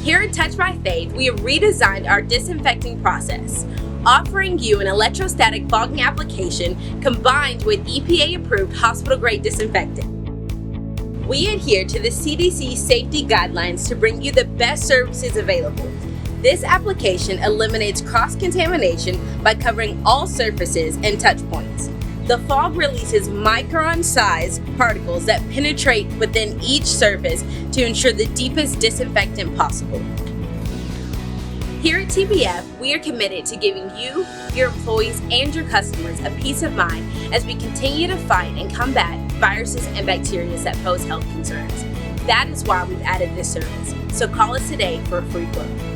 Here at Touch by Faith, we have redesigned our disinfecting process, offering you an electrostatic fogging application combined with EPA-approved hospital-grade disinfectant. We adhere to the CDC safety guidelines to bring you the best services available. This application eliminates cross-contamination by covering all surfaces and touch points. The fog releases micron-sized particles that penetrate within each surface to ensure the deepest disinfectant possible. Here at TBF, we are committed to giving you, your employees, and your customers a peace of mind as we continue to fight and combat viruses and bacteria that pose health concerns. That is why we've added this service. So call us today for a free quote.